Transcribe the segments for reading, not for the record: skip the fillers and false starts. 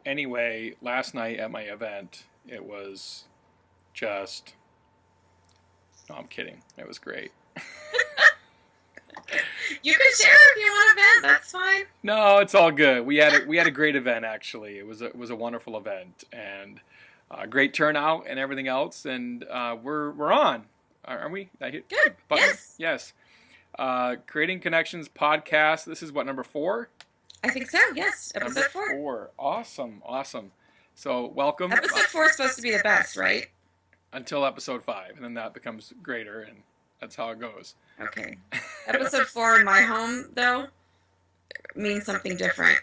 anyway, last night at my event, it was just... No, I'm kidding. It was great. You can share if you want to vent. That's fine. No, it's all good. We had a great event actually. It was a wonderful event and great turnout and everything else. And we're on, aren't we? I hit Good. button. Yes. Yes. Creating Connections podcast. This is what, number 4? I think so. Yes. Episode 4. 4. Awesome. So welcome. Episode 4 is supposed to be the best, right? Until episode 5, and then that becomes greater, and that's how it goes. Okay. Episode 4 in my home, though, means something different.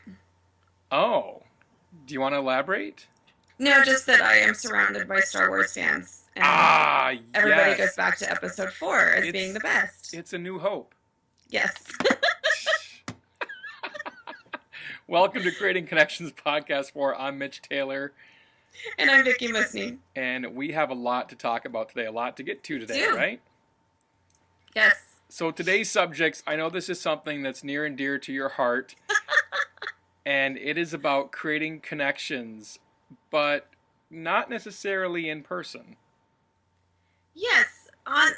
Oh. Do you want to elaborate? No, just that I am surrounded by Star Wars fans. And everybody yes. goes back to episode 4 as being the best. It's a new hope. Yes. Welcome to Creating Connections Podcast 4. I'm Mitch Taylor. And I'm Vicki Musney. And we have a lot to talk about today, a lot to get to today, right? Yes. So today's subjects, I know this is something that's near and dear to your heart. And it is about creating connections, but not necessarily in person. Yes. I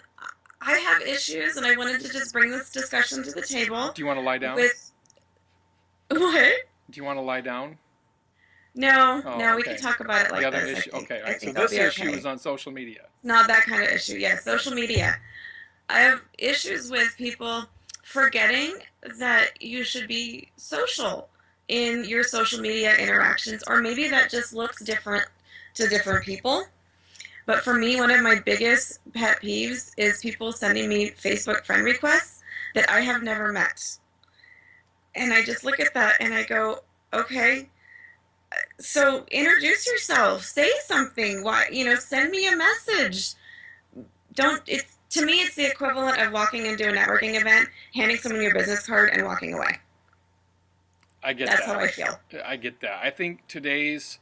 have issues, and I wanted to just bring this discussion to the table. Do you want to lie down? What? Do you want to lie down? No, okay. We can talk about it like the other this. issue. Okay, all right. So this issue is on social media. Not that kind of issue. Yes, social media. I have issues with people forgetting that you should be social in your social media interactions, or maybe that just looks different to different people. But for me, one of my biggest pet peeves is people sending me Facebook friend requests that I have never met. And I just look at that and I go, okay, so introduce yourself, say something. Why, send me a message. To me, it's the equivalent of walking into a networking event, handing someone your business card, and walking away. I get that. That's how I feel. I get that. I think today's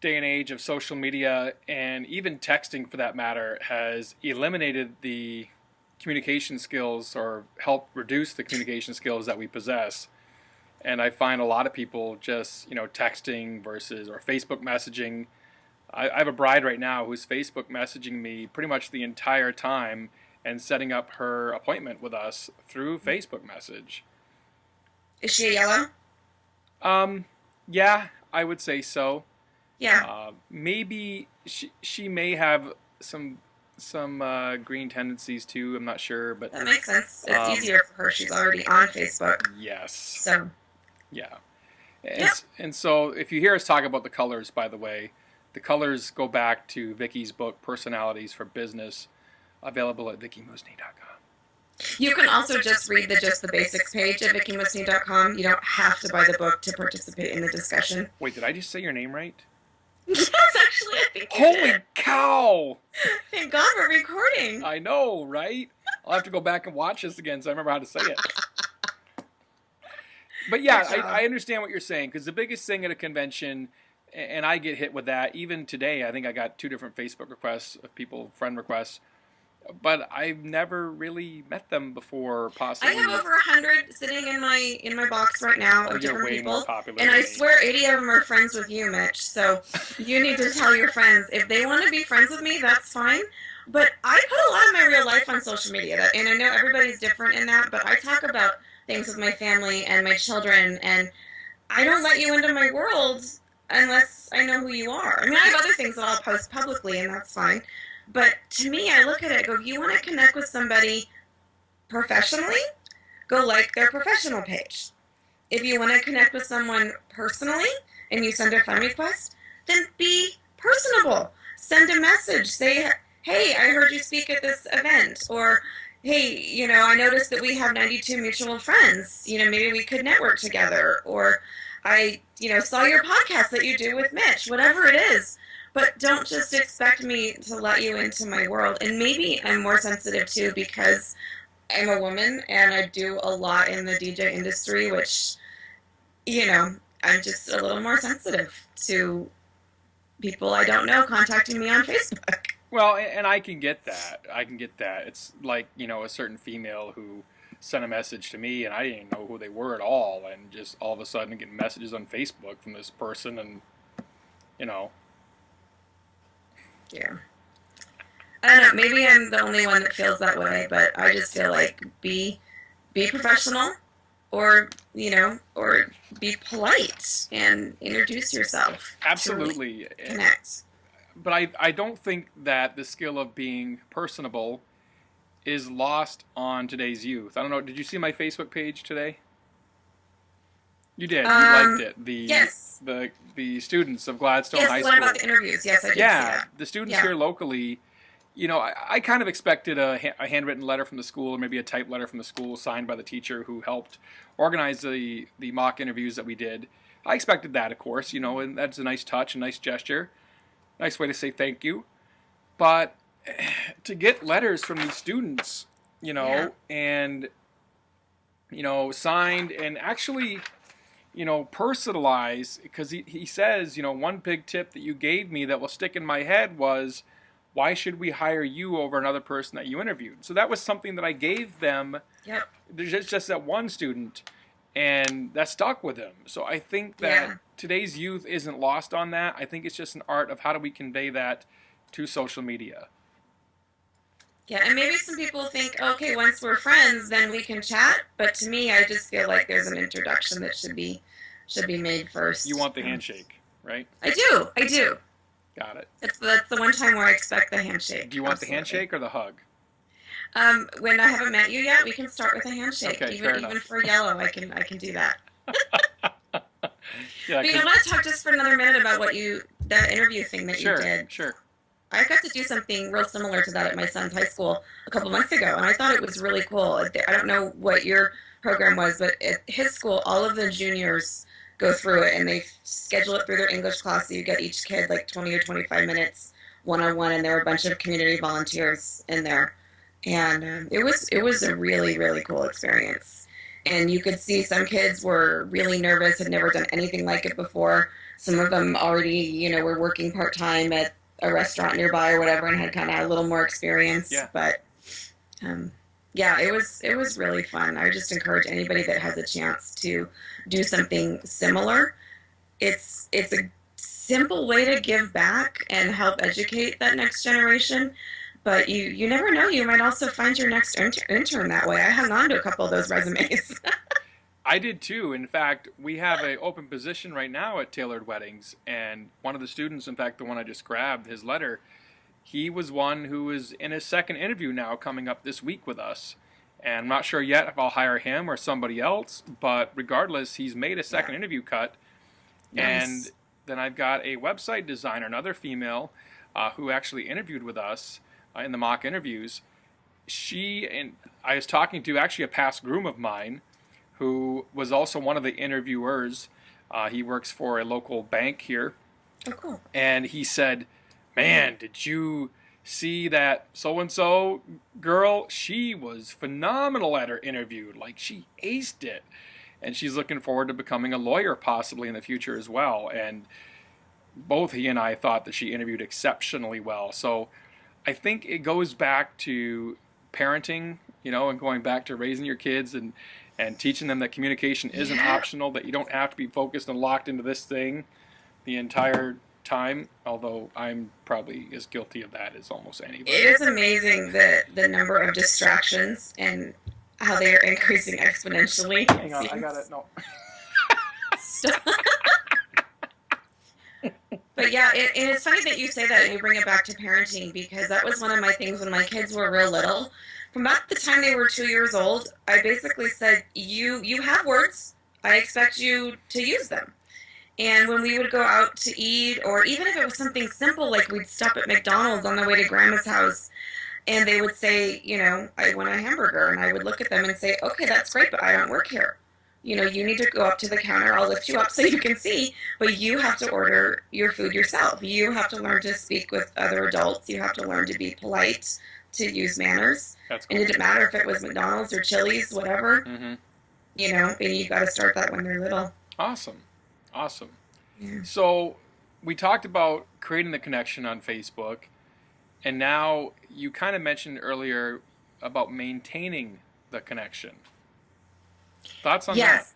day and age of social media, and even texting for that matter, has eliminated the communication skills or helped reduce the communication skills that we possess. And I find a lot of people just, texting or Facebook messaging. I have a bride right now who's Facebook messaging me pretty much the entire time and setting up her appointment with us through Facebook message. Is she a yellow? Yeah, I would say so. Yeah. Maybe she may have some green tendencies too. I'm not sure, but that makes sense. It's easier for her. She's already on Facebook. Yes. So. Yeah. And so if you hear us talk about the colors, by the way, the colors go back to Vicki's book, Personalities for Business, available at vickimusney.com. You can also just read the basics page at vickimusney.com. You don't have to buy the book to participate in the discussion. Wait, did I just say your name right? Yes, actually, I think you Holy did. cow! Thank God we're recording. I know, right? I'll have to go back and watch this again so I remember how to say it. But yeah, I understand what you're saying, because the biggest thing at a convention, and I get hit with that, even today, I think I got 2 different Facebook requests of people, friend requests, but I've never really met them before, possibly. I have over 100 sitting in my box right now of different people, more popular and I swear 80 of them are friends with you, Mitch, so you need to tell your friends. If they want to be friends with me, that's fine, but I put a lot of my real life on social media, and I know everybody's different in that, but I talk about things with my family and my children, and I don't let you into my world unless I know who you are. I mean, I have other things that I'll post publicly, and that's fine. But to me, I look at it and go, if you want to connect with somebody professionally, go like their professional page. If you want to connect with someone personally and you send a friend request, then be personable. Send a message. Say, hey, I heard you speak at this event. Or, hey, I noticed that we have 92 mutual friends. Maybe we could network together. Or I, saw your podcast that you do with Mitch. Whatever it is. But don't just expect me to let you into my world. And maybe I'm more sensitive too because I'm a woman and I do a lot in the DJ industry, which, I'm just a little more sensitive to people I don't know contacting me on Facebook. Well, and I can get that. It's like, a certain female who sent a message to me, and I didn't know who they were at all, and just all of a sudden getting messages on Facebook from this person, and you know, Yeah. I don't know. Maybe I'm the only one that feels that way, but I just feel like be professional, or or be polite and introduce yourself. Truly absolutely. connect. But I don't think that the skill of being personable is lost on today's youth. I don't know. Did you see my Facebook page today? You did. You liked it. Yes. The students of Gladstone Yes, High the School. one about the interviews. Yes, I did see Yeah, that. the students Yeah. here locally. I kind of expected a handwritten letter from the school, or maybe a typed letter from the school signed by the teacher who helped organize the mock interviews that we did. I expected that, of course, and that's a nice touch, a nice gesture, nice way to say thank you. But to get letters from these students, Yeah. and signed and actually, personalized, because he says, one big tip that you gave me that will stick in my head was, why should we hire you over another person that you interviewed? So that was something that I gave them. Yep. There's just that one student, and that stuck with him. So I think that Yeah. today's youth isn't lost on that. I think it's just an art of how do we convey that to social media. Yeah, and maybe some people think, okay, once we're friends, then we can chat. But to me, I just feel like there's an introduction that should be made first. You want the handshake, right? I do. I do. Got it. That's the one time where I expect the handshake. Do you want Absolutely. the handshake or the hug? When I haven't met you yet, we can start with a handshake. Okay, fair Even enough. for yellow, I can do that. Yeah, But I want to talk just for another minute about that interview thing that you did. Sure. I got to do something real similar to that at my son's high school a couple months ago, and I thought it was really cool. I don't know what your program was, but at his school, all of the juniors go through it, and they schedule it through their English class, so you get each kid like 20 or 25 minutes one-on-one, and there are a bunch of community volunteers in there. And it was a really, really cool experience. And you could see some kids were really nervous, had never done anything like it before. Some of them already, were working part-time at a restaurant nearby or whatever, and had kind of a little more experience. Yeah. But yeah, it was really fun. I just encourage anybody that has a chance to do something similar. It's a simple way to give back and help educate that next generation. But you never know. You might also find your next intern that way. I hung on to a couple of those resumes. I did too. In fact, we have an open position right now at Tailored Weddings, and one of the students, in fact, the one I just grabbed, his letter, he was one who is in his second interview now coming up this week with us. And I'm not sure yet if I'll hire him or somebody else, but regardless, he's made a second interview cut. Nice. And then I've got a website designer, another female, who actually interviewed with us in the mock interviews. I was talking to actually a past groom of mine who was also one of the interviewers. He works for a local bank here. Oh, cool. And he said, man, did you see that so-and-so girl? She was phenomenal at her interview. Like, she aced it. And she's looking forward to becoming a lawyer possibly in the future as well. And both he and I thought that she interviewed exceptionally well. So I think it goes back to parenting, and going back to raising your kids and teaching them that communication isn't optional, that you don't have to be focused and locked into this thing the entire time, although I'm probably as guilty of that as almost anybody. It is amazing the number of distractions and how they are increasing exponentially. Hang on, I got it. No. But yeah, it's funny that you say that and you bring it back to parenting, because that was one of my things when my kids were real little. From about the time they were 2 years old, I basically said, you have words. I expect you to use them. And when we would go out to eat, or even if it was something simple, like we'd stop at McDonald's on the way to Grandma's house, and they would say, I want a hamburger. And I would look at them and say, okay, that's great, but I don't work here. You need to go up to the counter. I'll lift you up so you can see, but you have to order your food yourself. You have to learn to speak with other adults. You have to learn to be polite, to use manners. That's cool. And it didn't matter if it was McDonald's or Chili's, whatever. Mm-hmm. And you got to start that when they're little. Awesome. Yeah. So we talked about creating the connection on Facebook, and now you kind of mentioned earlier about maintaining the connection. Thoughts on that? Yes.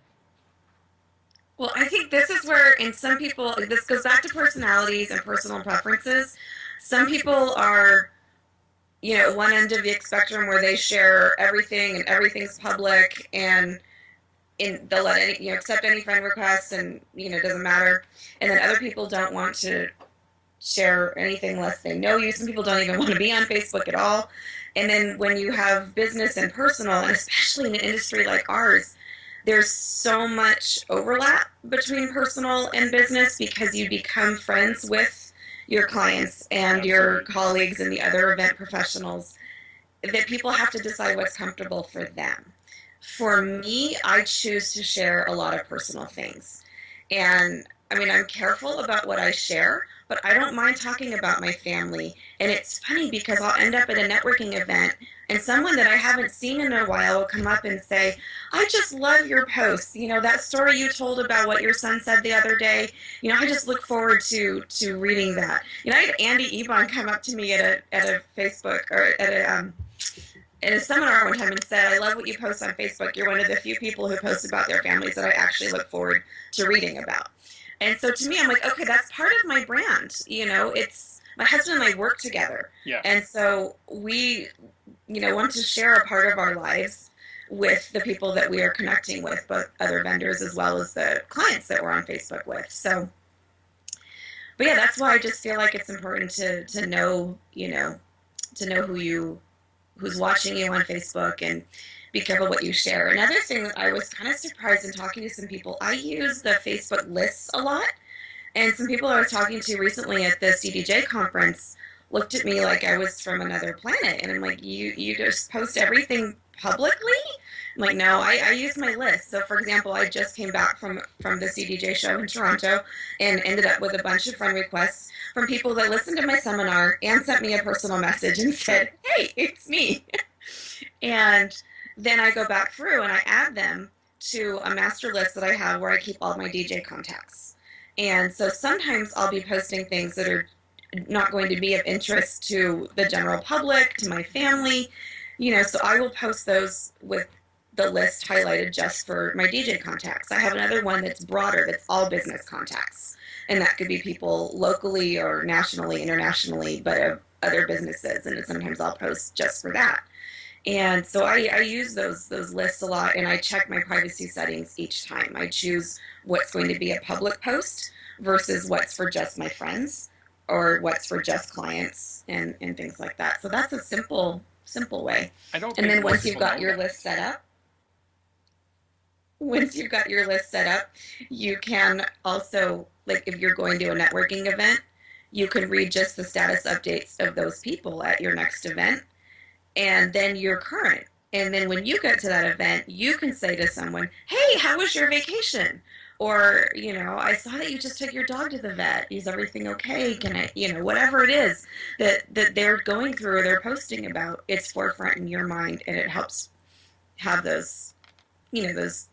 Well, I think this is where, in some people, this goes back to personalities and personal preferences. Some people are, one end of the spectrum where they share everything and everything's public, and they'll let any, accept any friend requests, and it doesn't matter. And then other people don't want to share anything unless they know you. Some people don't even want to be on Facebook at all. And then when you have business and personal, and especially in an industry like ours, there's so much overlap between personal and business because you become friends with your clients and your colleagues and the other event professionals, that people have to decide what's comfortable for them. For me, I choose to share a lot of personal things. And I mean, I'm careful about what I share, but I don't mind talking about my family. And it's funny because I'll end up at a networking event and someone that I haven't seen in a while will come up and say, I just love your posts. That story you told about what your son said the other day, I just look forward to reading that. I had Andy Ebon come up to me at a Facebook or at a seminar one time and said, I love what you post on Facebook. You're one of the few people who post about their families that I actually look forward to reading about. And so to me, I'm like, okay, that's part of my brand. It's my husband and I work together. Yeah. And so we, want to share a part of our lives with the people that we are connecting with, both other vendors as well as the clients that we're on Facebook with. So, but yeah, that's why I just feel like it's important to know, to know who's watching you on Facebook, and be careful what you share. Another thing that I was kind of surprised in talking to some people, I use the Facebook lists a lot. And some people I was talking to recently at the CDJ conference looked at me like I was from another planet. And I'm like, you just post everything publicly? I'm like, no, I use my list. So for example, I just came back from the CDJ show in Toronto and ended up with a bunch of friend requests from people that listened to my seminar and sent me a personal message and said, hey, it's me. And then I go back through and I add them to a master list that I have where I keep all my DJ contacts. And so sometimes I'll be posting things that are not going to be of interest to the general public, to my family, so I will post those with the list highlighted just for my DJ contacts. I have another one that's broader, that's all business contacts. And that could be people locally or nationally, internationally, but of other businesses. And sometimes I'll post just for that. And so I use those lists a lot, and I check my privacy settings each time. I choose what's going to be a public post versus what's for just my friends or what's for just clients and things like that. So that's a simple way. I don't. And then once you've got your list set up, you can also, like if you're going to a networking event, you can read just the status updates of those people at your next event. And then you're current. And then when you get to that event, you can say to someone, hey, how was your vacation? Or, I saw that you just took your dog to the vet. Is everything okay? Can I, whatever it is that they're going through or they're posting about, it's forefront in your mind, and it helps have those, those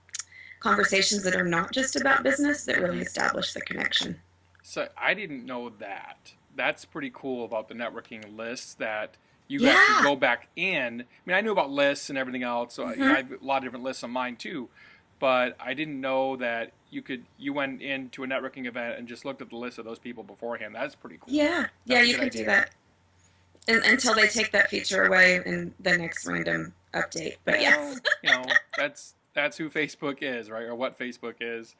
conversations that are not just about business, that really establish the connection. So I didn't know that. That's pretty cool about the networking lists, that you actually go back in. I mean, I knew about lists and everything else, so I have a lot of different lists on mine too. But I didn't know that you went into a networking event and just looked at the list of those people beforehand. That's pretty cool. Yeah, you can do that until they take that feature away in the next random update. But yes, that's who Facebook is, right? Or what Facebook is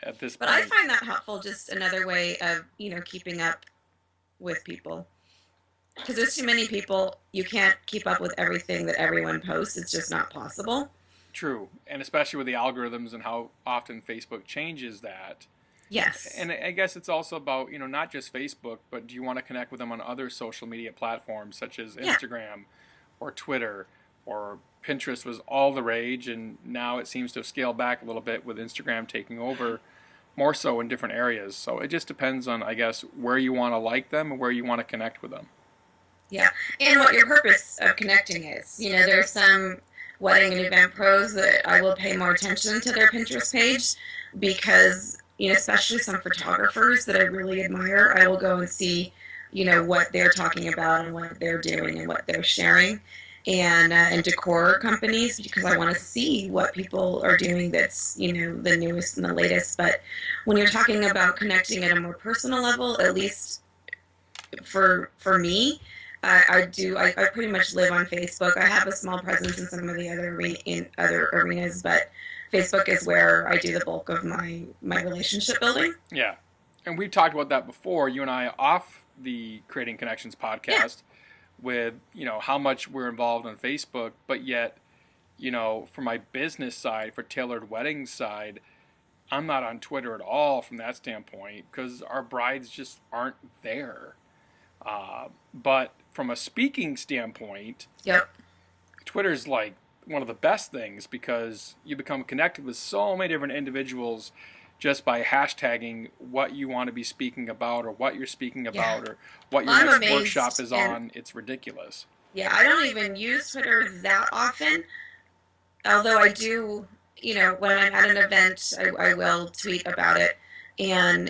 at this point. But I find that helpful. Just another way of keeping up with people. Because there's too many people, you can't keep up with everything that everyone posts. It's just not possible. True. And especially with the algorithms and how often Facebook changes that. Yes. And I guess it's also about, not just Facebook, but do you want to connect with them on other social media platforms such as Instagram or Twitter, or Pinterest was all the rage, and now it seems to have scaled back a little bit with Instagram taking over more so in different areas. So it just depends on, I guess, where you want to like them and where you want to connect with them. Yeah, and what your purpose of connecting is. There's some wedding and event pros that I will pay more attention to their Pinterest page because, especially some photographers that I really admire, I will go and see, what they're talking about and what they're doing and what they're sharing. and decor companies because I want to see what people are doing that's, the newest and the latest. But when you're talking about connecting at a more personal level, at least for me, I pretty much live on Facebook. I have a small presence in some of the other arenas, but Facebook is where I do the bulk of my relationship building. Yeah. And we've talked about that before, you and I, off the Creating Connections podcast, with, how much we're involved on Facebook, but yet, for my business side, for Tailored Weddings side, I'm not on Twitter at all from that standpoint because our brides just aren't there. But from a speaking standpoint, Yep. Twitter's like one of the best things because you become connected with so many different individuals just by hashtagging what you want to be speaking about or what you're speaking about or what your next workshop is on. It's ridiculous. Yeah, I don't even use Twitter that often, although I do, when I'm at an event, I will tweet about it. And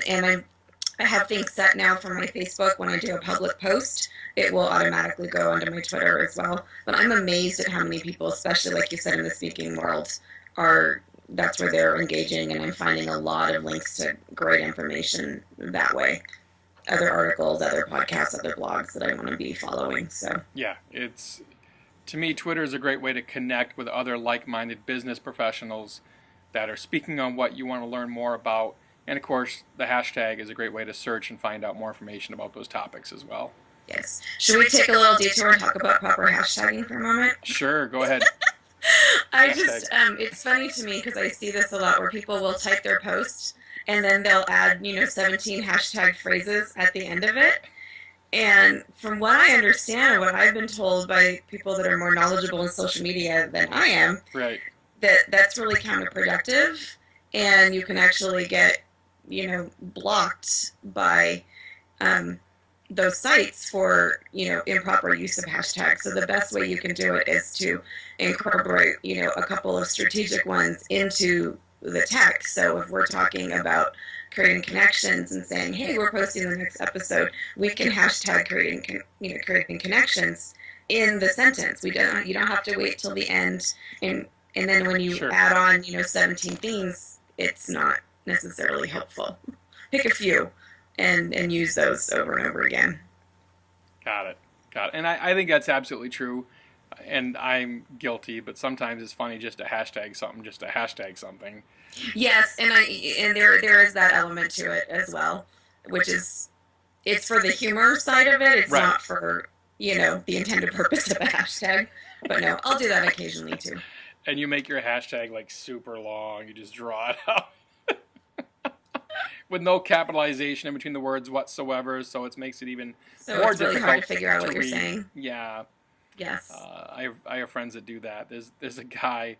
I have things set now for my Facebook. When I do a public post, it will automatically go onto my Twitter as well. But I'm amazed at how many people, especially like you said in the speaking world, that's where they're engaging, and I'm finding a lot of links to great information that way. Other articles, other podcasts, other blogs that I want to be following. So yeah, to me, Twitter is a great way to connect with other like-minded business professionals that are speaking on what you want to learn more about. And of course, the hashtag is a great way to search and find out more information about those topics as well. Yes. Should we take a little detour and talk about proper hashtagging for a moment? Sure, go ahead. It's funny to me because I see this a lot where people will type their post and then they'll add, 17 hashtag phrases at the end of it. And from what I understand and what I've been told by people that are more knowledgeable in social media than I am, right, that's really counterproductive, and you can actually get, blocked by those sites for, improper use of hashtags. So the best way you can do it is to incorporate, a couple of strategic ones into the text. So if we're talking about creating connections and saying, hey, we're posting the next episode, we can hashtag creating connections in the sentence. You don't have to wait till the end. And then when you add on, 17 things, it's not necessarily helpful. Pick a few and use those over and over again. Got it. And I think that's absolutely true. And I'm guilty, but sometimes it's funny just to hashtag something. Yes, and there is that element to it as well, which is, it's for the humor side of it. It's not for, the intended purpose of a hashtag. But no, I'll do that occasionally too. And you make your hashtag like super long. You just draw it out. With no capitalization in between the words whatsoever, so it makes it even more it's really difficult hard to figure out what you're read. saying. Yeah. Yes. I have friends that do that. There's a guy,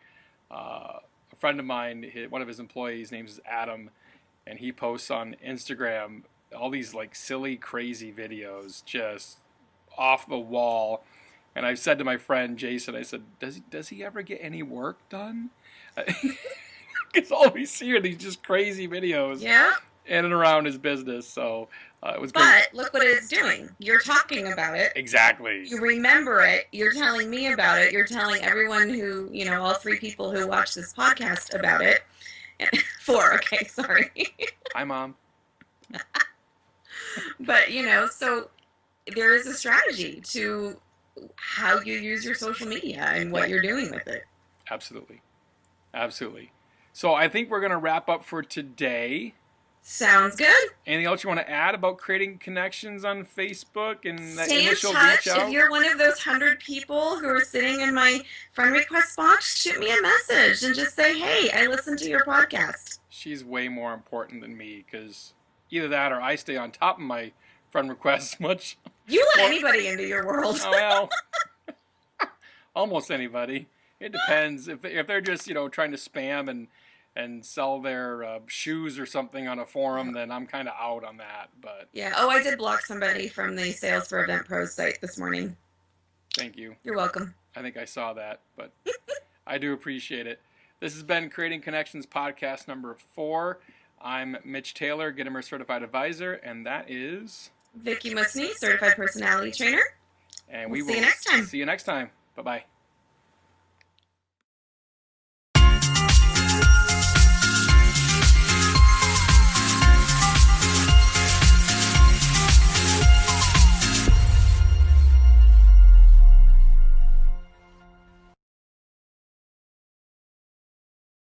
a friend of mine, one of his employees' name is Adam, and he posts on Instagram all these like silly, crazy videos, just off the wall. And I said to my friend Jason, I said, does he ever get any work done? Because all we see are these just crazy videos. Yeah. In and around his business, so it was great. But look what it's doing. You're talking about it. Exactly. You remember it. You're telling me about it. You're telling everyone who, all 3 people who watch this podcast about it. 4, okay, sorry. Hi, Mom. But, so there is a strategy to how you use your social media and what you're doing with it. Absolutely. So I think we're going to wrap up for today. Sounds good. Anything else you want to add about creating connections on Facebook and that Stay initial in touch. reach out? If you're one of those 100 people who are sitting in my friend request box, shoot me a message and just say, hey, I listened to your podcast. She's way more important than me because either that or I stay on top of my friend requests much. You let anybody into your world. Oh, well, almost anybody. It depends. If they're just, trying to spam and sell their shoes or something on a forum, then I'm kind of out on that. But yeah. Oh, I did block somebody from the Sales for Event Pros site this morning. Thank you. You're welcome. I think I saw that, but I do appreciate it. This has been Creating Connections podcast number 4. I'm Mitch Taylor, Gittimer Certified Advisor, and that is Vicki Musney, Certified Personality Trainer. And we'll see you next time. See you next time. Bye bye.